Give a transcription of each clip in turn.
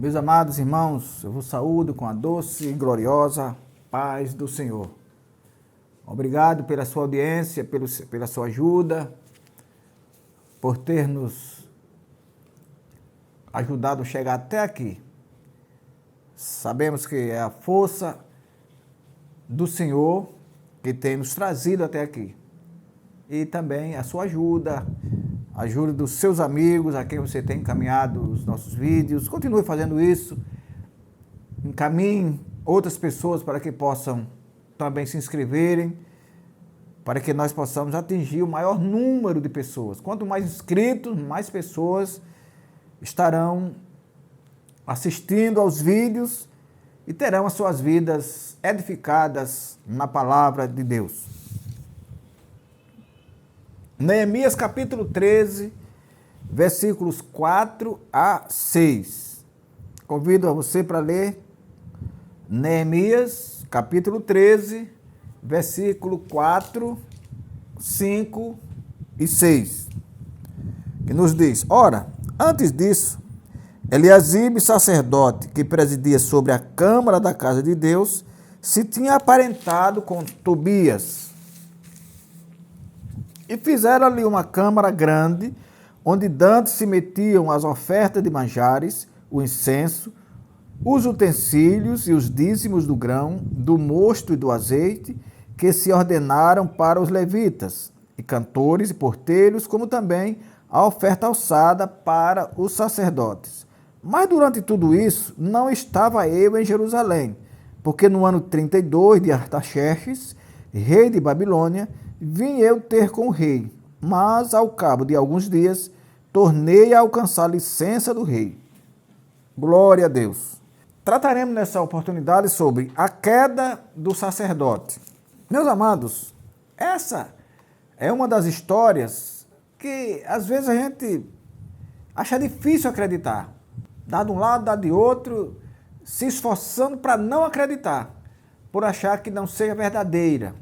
Meus amados irmãos, eu vos saúdo com a doce e gloriosa paz do Senhor. Obrigado pela sua audiência, pela sua ajuda, por ter nos ajudado a chegar até aqui. Sabemos que é a força do Senhor que tem nos trazido até aqui. E também a sua ajuda, a ajuda dos seus amigos, a quem você tem encaminhado os nossos vídeos. Continue fazendo isso. Encaminhe outras pessoas para que possam também se inscreverem, para que nós possamos atingir o maior número de pessoas. Quanto mais inscritos, mais pessoas estarão assistindo aos vídeos e terão as suas vidas edificadas na palavra de Deus. Neemias capítulo 13, versículos 4 a 6. Convido a você para ler Neemias capítulo 13, versículo 4, 5 e 6. Que nos diz: Ora, antes disso, Eliasibe, sacerdote, que presidia sobre a câmara da casa de Deus, se tinha aparentado com Tobias. E fizeram ali uma câmara grande, onde dantes se metiam as ofertas de manjares, o incenso, os utensílios e os dízimos do grão, do mosto e do azeite, que se ordenaram para os levitas, e cantores e porteiros, como também a oferta alçada para os sacerdotes. Mas durante tudo isso, não estava eu em Jerusalém, porque no ano 32 de Artaxerxes, rei de Babilônia, vim eu ter com o rei, mas ao cabo de alguns dias, tornei a alcançar licença do rei. Glória a Deus. Trataremos nessa oportunidade sobre a queda do sacerdote. Meus amados, essa é uma das histórias que às vezes a gente acha difícil acreditar. Dá de um lado, dá de outro, se esforçando para não acreditar, por achar que não seja verdadeira.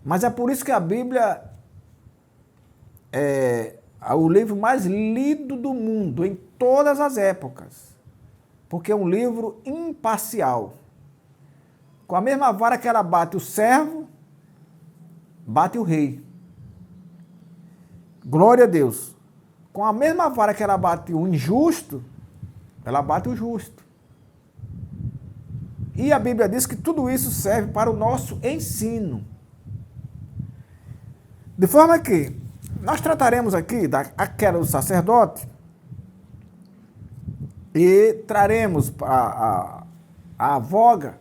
Mas é por isso que a Bíblia é o livro mais lido do mundo, em todas as épocas. Porque é um livro imparcial. Com a mesma vara que ela bate o servo, bate o rei. Glória a Deus. Com a mesma vara que ela bate o injusto, ela bate o justo. E a Bíblia diz que tudo isso serve para o nosso ensino. De forma que nós trataremos aqui da queda do sacerdote e traremos a voga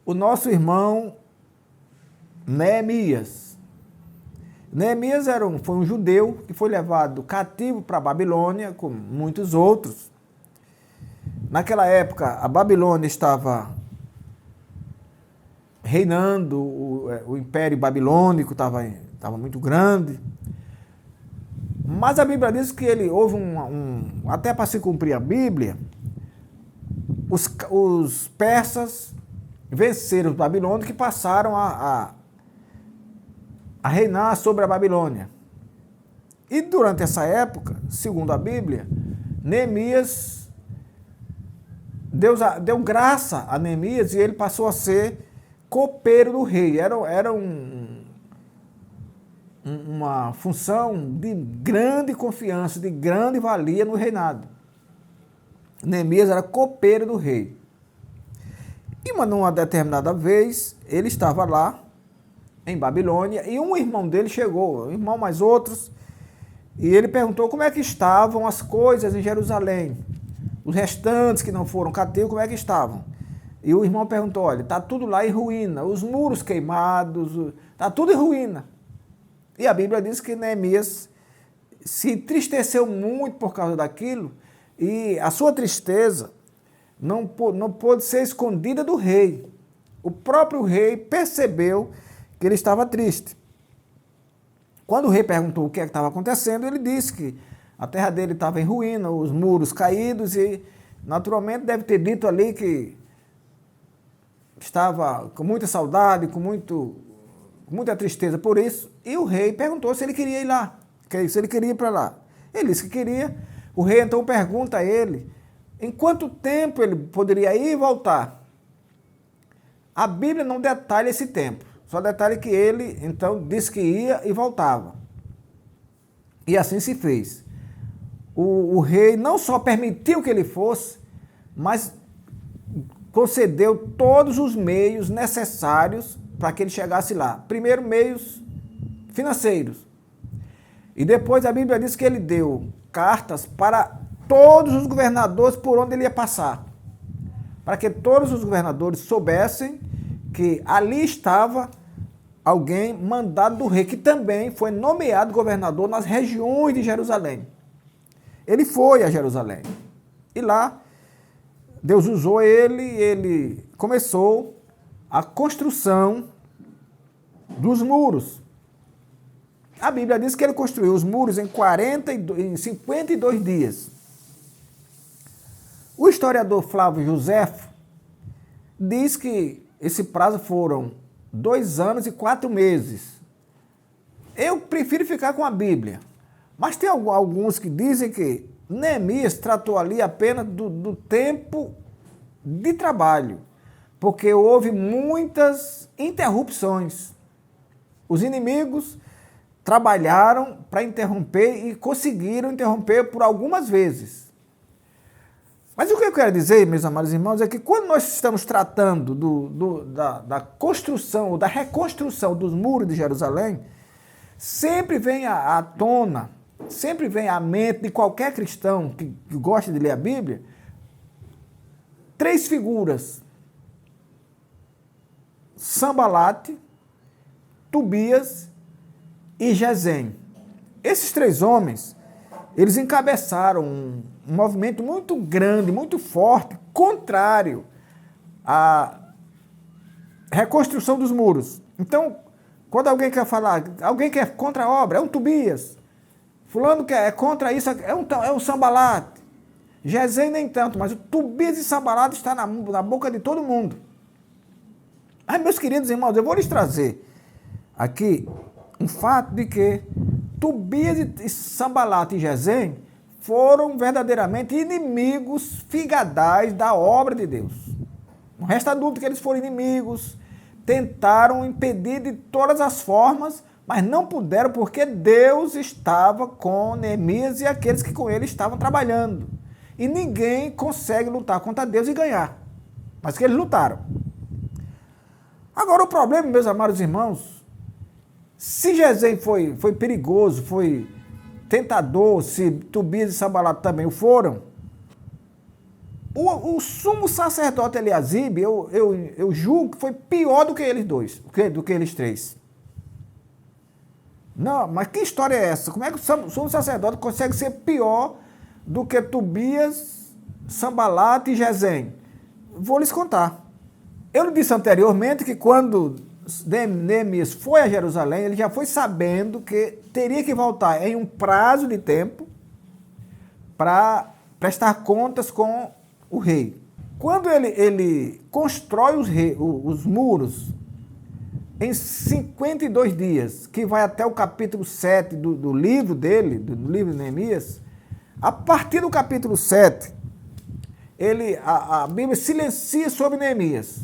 o nosso irmão Neemias. Neemias foi um judeu que foi levado cativo para a Babilônia, com muitos outros. Naquela época, a Babilônia estava reinando, o Império Babilônico estava muito grande. Mas a Bíblia diz que houve até para se cumprir a Bíblia, os persas venceram os babilônios, que passaram a reinar sobre a Babilônia. E durante essa época, segundo a Bíblia, Neemias, Deus deu graça a Neemias e ele passou a ser copeiro do rei. Era uma função de grande confiança, de grande valia no reinado. Neemias era copeiro do rei. E numa determinada vez, ele estava lá, em Babilônia, e um irmão dele chegou, um irmão mais outros, e ele perguntou como é que estavam as coisas em Jerusalém. Os restantes que não foram cativos, como é que estavam? E o irmão perguntou: olha, está tudo lá em ruína, os muros queimados, está tudo em ruína. E a Bíblia diz que Neemias se entristeceu muito por causa daquilo, e a sua tristeza não pôde ser escondida do rei. O próprio rei percebeu que ele estava triste. Quando o rei perguntou o que estava acontecendo, ele disse que a terra dele estava em ruína, os muros caídos, e naturalmente deve ter dito ali que estava com muita saudade, com muita tristeza por isso. E o rei perguntou se ele queria ir lá, se ele queria ir para lá. Ele disse que queria. O rei então pergunta a ele Em quanto tempo ele poderia ir e voltar? A Bíblia não detalha esse tempo, só detalha que ele, então, disse que ia e voltava. E assim se fez. O rei não só permitiu que ele fosse, mas concedeu todos os meios necessários para que ele chegasse lá. Primeiro, meios financeiros. E depois a Bíblia diz que ele deu cartas para todos os governadores por onde ele ia passar. Para que todos os governadores soubessem que ali estava alguém mandado do rei, que também foi nomeado governador nas regiões de Jerusalém. Ele foi a Jerusalém. E lá, Deus usou ele, ele começou a construção dos muros. A Bíblia diz que ele construiu os muros em 52 dias. O historiador Flávio Joséfo diz que esse prazo foram 2 anos e 4 meses. Eu prefiro ficar com a Bíblia. Mas tem alguns que dizem que Neemias tratou ali apenas do tempo de trabalho, porque houve muitas interrupções. Os inimigos trabalharam para interromper e conseguiram interromper por algumas vezes. Mas o que eu quero dizer, meus amados irmãos, é que quando nós estamos tratando da construção ou da reconstrução dos muros de Jerusalém, sempre vem à tona, sempre vem à mente de qualquer cristão que gosta de ler a Bíblia, 3 figuras: Sambalate, Tobias e Gesem. Esses 3 homens, eles encabeçaram um movimento muito grande, muito forte, contrário à reconstrução dos muros. Então, quando alguém quer falar, alguém que é contra a obra, é um Tobias. Fulano que é contra isso, é um Sambalate. Gesem nem tanto, mas o Tobias e Sambalate está na boca de todo mundo. Aí, meus queridos irmãos, eu vou lhes trazer aqui um fato de que Tobias e Sambalate e Gesem foram verdadeiramente inimigos figadais da obra de Deus. Não resta dúvida que eles foram inimigos, tentaram impedir de todas as formas, mas não puderam porque Deus estava com Neemias e aqueles que com ele estavam trabalhando. E ninguém consegue lutar contra Deus e ganhar. Mas que eles lutaram. Agora o problema, meus amados irmãos, se Gesem foi perigoso, foi tentador, se Tobias e Sambalate também o foram, o sumo sacerdote Eliasibe, eu julgo que foi pior do que eles dois, do que eles 3. Não, mas que história é essa? Como é que o sumo sacerdote consegue ser pior do que Tobias, Sambalate e Gesem? Vou lhes contar. Eu disse anteriormente que quando Neemias foi a Jerusalém, ele já foi sabendo que teria que voltar em um prazo de tempo para prestar contas com o rei. Quando ele constrói os muros em 52 dias, que vai até o capítulo 7 do livro dele, do livro de Neemias, a partir do capítulo 7, a Bíblia silencia sobre Neemias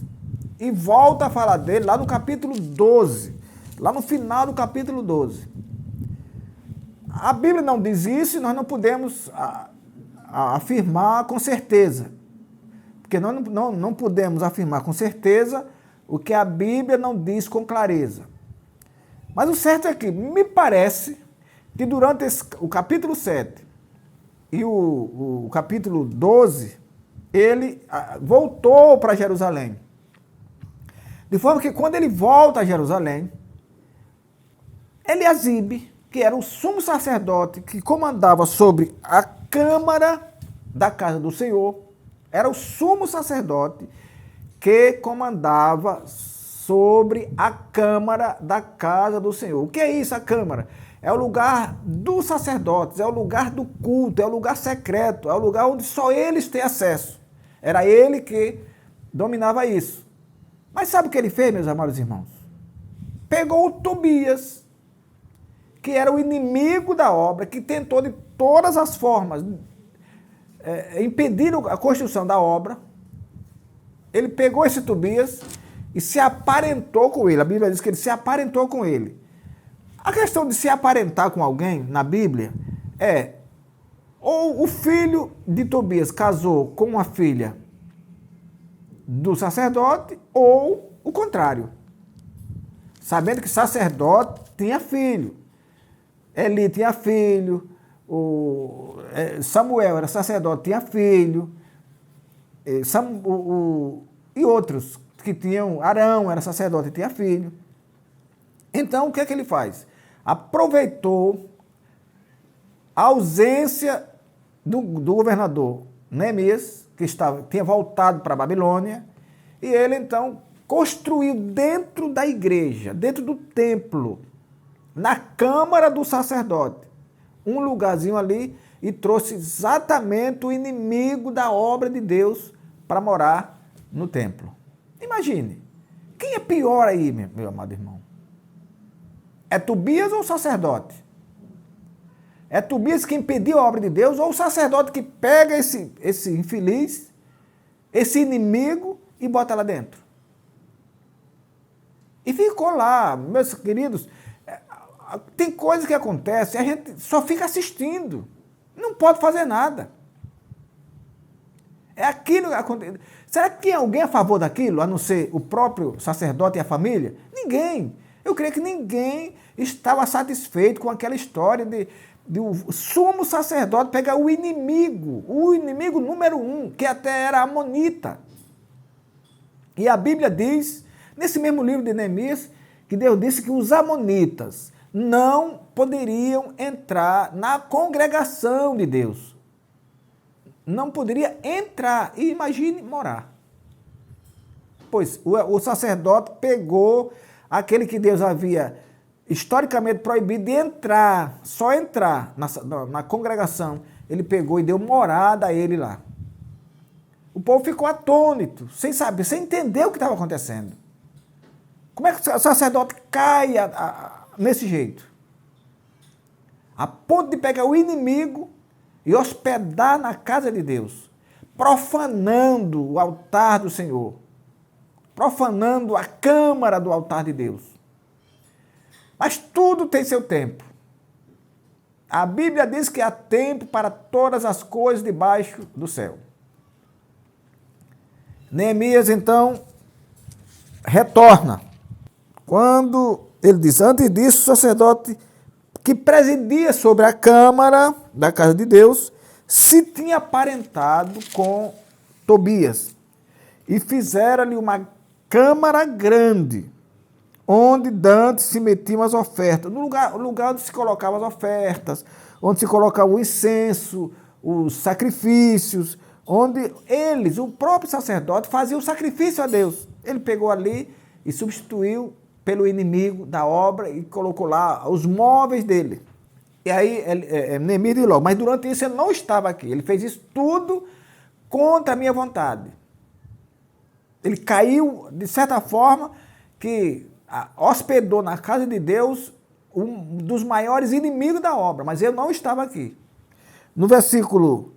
e volta a falar dele lá no capítulo 12, lá no final do capítulo 12. A Bíblia não diz isso e nós não podemos afirmar com certeza, porque nós não podemos afirmar com certeza o que a Bíblia não diz com clareza. Mas o certo é que me parece que durante o capítulo 7 e o capítulo 12, ele voltou para Jerusalém. De forma que quando ele volta a Jerusalém, Eliasibe, que era o sumo sacerdote que comandava sobre a câmara da casa do Senhor, era o sumo sacerdote que comandava sobre a câmara da casa do Senhor. O que é isso, a câmara? É o lugar dos sacerdotes, é o lugar do culto, é o lugar secreto, é o lugar onde só eles têm acesso. Era ele que dominava isso. Mas sabe o que ele fez, meus amados irmãos? Pegou o Tobias, que era o inimigo da obra, que tentou de todas as formas impediram a construção da obra. Ele pegou esse Tobias e se aparentou com ele. A Bíblia diz que ele se aparentou com ele. A questão de se aparentar com alguém na Bíblia é ou o filho de Tobias casou com uma filha do sacerdote ou o contrário. Sabendo que sacerdote tinha filho. Eli tinha filho. Samuel era sacerdote, tinha filho. E outros que tinham, Arão era sacerdote e tinha filho. Então, o que é que ele faz? Aproveitou a ausência do governador Neemias, que tinha voltado para a Babilônia, e ele, então, construiu dentro da igreja, dentro do templo, na câmara do sacerdote, um lugarzinho ali, e trouxe exatamente o inimigo da obra de Deus para morar no templo. Imagine, quem é pior aí, meu amado irmão? É Tobias ou o sacerdote? É Tobias que impediu a obra de Deus ou o sacerdote que pega esse infeliz, esse inimigo e bota lá dentro? E ficou lá, meus queridos, tem coisas que acontecem, a gente só fica assistindo, não pode fazer nada. É aquilo que acontece. Será que tem alguém a favor daquilo, a não ser o próprio sacerdote e a família? Ninguém. Eu creio que ninguém estava satisfeito com aquela história de o sumo sacerdote pegar o inimigo número 1, que até era amonita. E a Bíblia diz, nesse mesmo livro de Neemias, que Deus disse que os amonitas não poderiam entrar na congregação de Deus. Não poderia entrar, e imagine morar. Pois o sacerdote pegou aquele que Deus havia historicamente proibido de entrar, só entrar na congregação, ele pegou e deu morada a ele lá. O povo ficou atônito, sem saber, sem entender o que estava acontecendo. Como é que o sacerdote cai nesse jeito? A ponto de pegar o inimigo e hospedar na casa de Deus, profanando o altar do Senhor, profanando a câmara do altar de Deus. Mas tudo tem seu tempo. A Bíblia diz que há tempo para todas as coisas debaixo do céu. Neemias, então, retorna. Quando ele diz, antes disso, o sacerdote que presidia sobre a câmara da casa de Deus se tinha aparentado com Tobias e fizeram-lhe uma câmara grande, onde dantes se metiam as ofertas, no lugar onde se colocavam as ofertas, onde se colocava o incenso, os sacrifícios, onde eles, o próprio sacerdote, fazia o sacrifício a Deus. Ele pegou ali e substituiu pelo inimigo da obra e colocou lá os móveis dele. E aí Neemias diz logo, mas durante isso ele não estava aqui, ele fez isso tudo contra a minha vontade. Ele caiu, de certa forma, que hospedou na casa de Deus um dos maiores inimigos da obra, mas eu não estava aqui. No versículo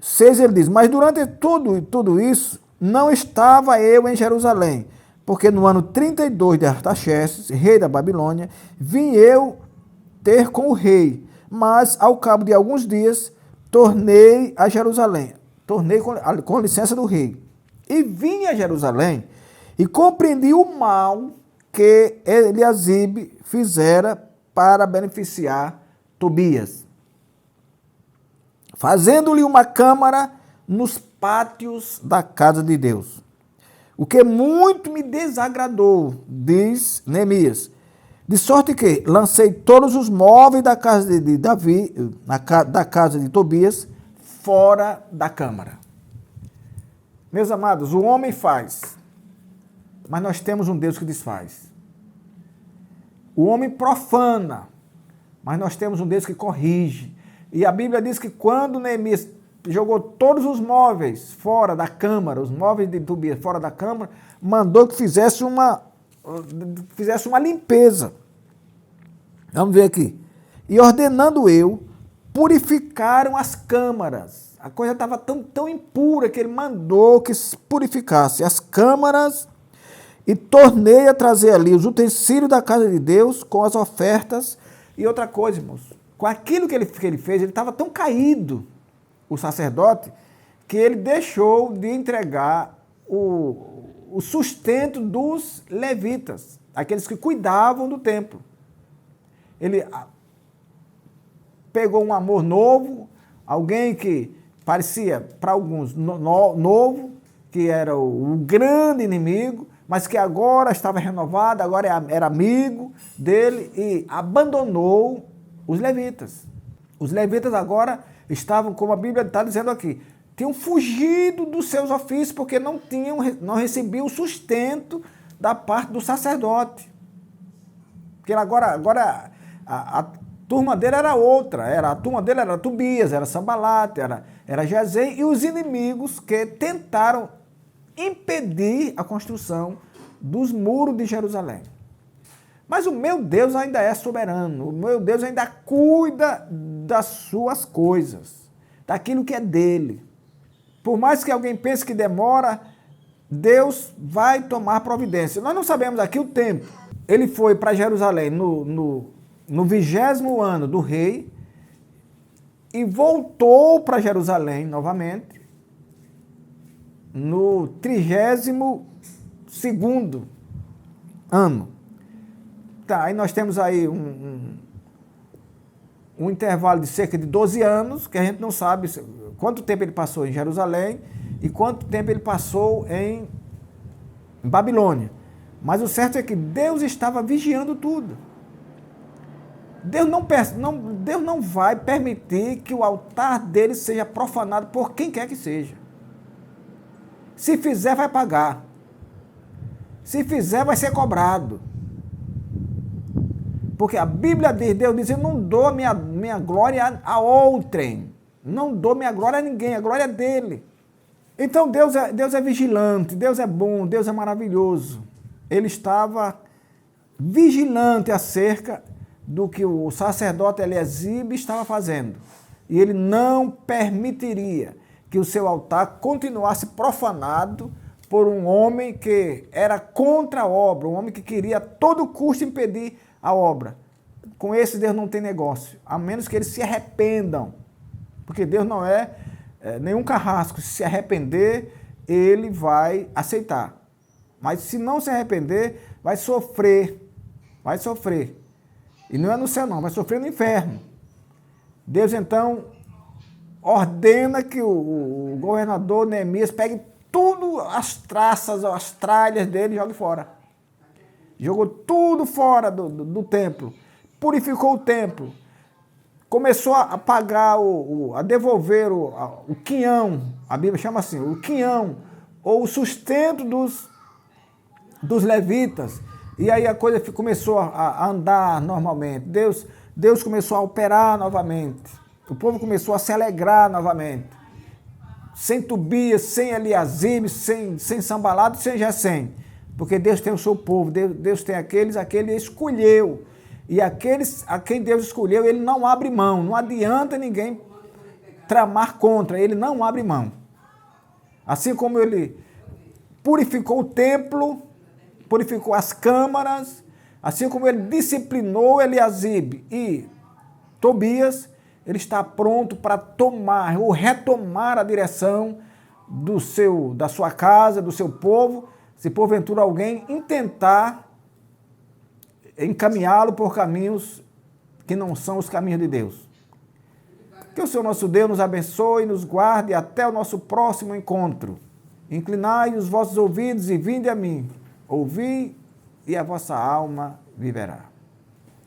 6 ele diz, mas durante tudo isso, não estava eu em Jerusalém, porque no ano 32 de Artaxerxes, rei da Babilônia, vim eu ter com o rei, mas ao cabo de alguns dias, tornei a Jerusalém, com licença do rei, e vim a Jerusalém e compreendi o mal que Eliasibe fizera para beneficiar Tobias, fazendo-lhe uma câmara nos pátios da casa de Deus. O que muito me desagradou, diz Neemias, de sorte que lancei todos os móveis da casa de Davi, da casa de Tobias, fora da câmara. Meus amados, o homem faz, mas nós temos um Deus que desfaz. O homem profana, mas nós temos um Deus que corrige. E a Bíblia diz que quando Neemias jogou todos os móveis fora da câmara, os móveis de Tobias fora da câmara, mandou que fizesse uma limpeza. Vamos ver aqui. E ordenando eu, purificaram as câmaras A coisa estava tão impura que ele mandou que se purificasse as câmaras e tornei a trazer ali os utensílios da casa de Deus com as ofertas. E outra coisa, irmãos, com aquilo que ele fez, ele estava tão caído, o sacerdote, que ele deixou de entregar o sustento dos levitas, aqueles que cuidavam do templo. Ele pegou um amor novo, alguém que parecia, para alguns, novo, que era o grande inimigo, mas que agora estava renovado, agora era amigo dele e abandonou os levitas. Os levitas agora estavam, como a Bíblia está dizendo aqui, tinham fugido dos seus ofícios porque não recebiam o sustento da parte do sacerdote. Porque agora a turma dele era outra, a turma dele era Tobias, era Sambalate, era Gesem, e os inimigos que tentaram impedir a construção dos muros de Jerusalém. Mas o meu Deus ainda é soberano, o meu Deus ainda cuida das suas coisas, daquilo que é dele. Por mais que alguém pense que demora, Deus vai tomar providência. Nós não sabemos aqui o tempo. Ele foi para Jerusalém no 20º ano do rei e voltou para Jerusalém novamente no 32º ano. Tá, aí nós temos aí um intervalo de cerca de 12 anos, que a gente não sabe quanto tempo ele passou em Jerusalém e quanto tempo ele passou em Babilônia. Mas o certo é que Deus estava vigiando tudo. Deus não vai permitir que o altar dele seja profanado por quem quer que seja. Se fizer, vai pagar. Se fizer, vai ser cobrado. Porque a Bíblia diz, Deus diz, eu não dou minha glória a outrem. Não dou minha glória a ninguém, a glória é dele. Então Deus é vigilante, Deus é bom, Deus é maravilhoso. Ele estava vigilante acerca do que o sacerdote Eliasibe estava fazendo. E ele não permitiria que o seu altar continuasse profanado por um homem que era contra a obra, um homem que queria a todo custo impedir a obra. Com esse Deus não tem negócio, a menos que eles se arrependam. Porque Deus não é nenhum carrasco. Se arrepender, ele vai aceitar. Mas se não se arrepender, vai sofrer. Vai sofrer. E não é no céu não, vai sofrer no inferno. Deus então ordena que o governador Neemias pegue tudo, as traças, as tralhas dele e jogue fora. Jogou tudo fora do templo. Purificou o templo. Começou a pagar, a devolver o quinhão, a Bíblia chama assim, o quinhão, ou o sustento dos levitas. E aí a coisa começou a andar normalmente. Deus começou a operar novamente. O povo começou a se alegrar novamente. Sem Tobias, sem Eliasibe, sem Sambalate, sem Gesem. Porque Deus tem o seu povo, Deus tem aqueles a que ele escolheu. E aqueles a quem Deus escolheu, ele não abre mão. Não adianta ninguém tramar contra, ele não abre mão. Assim como ele purificou o templo, purificou as câmaras, assim como ele disciplinou Eliasibe e Tobias, ele está pronto para tomar ou retomar a direção da sua casa, do seu povo, se porventura alguém intentar encaminhá-lo por caminhos que não são os caminhos de Deus. Que o Senhor nosso Deus nos abençoe, nos guarde até o nosso próximo encontro. Inclinai os vossos ouvidos e vinde a mim. Ouvi e a vossa alma viverá.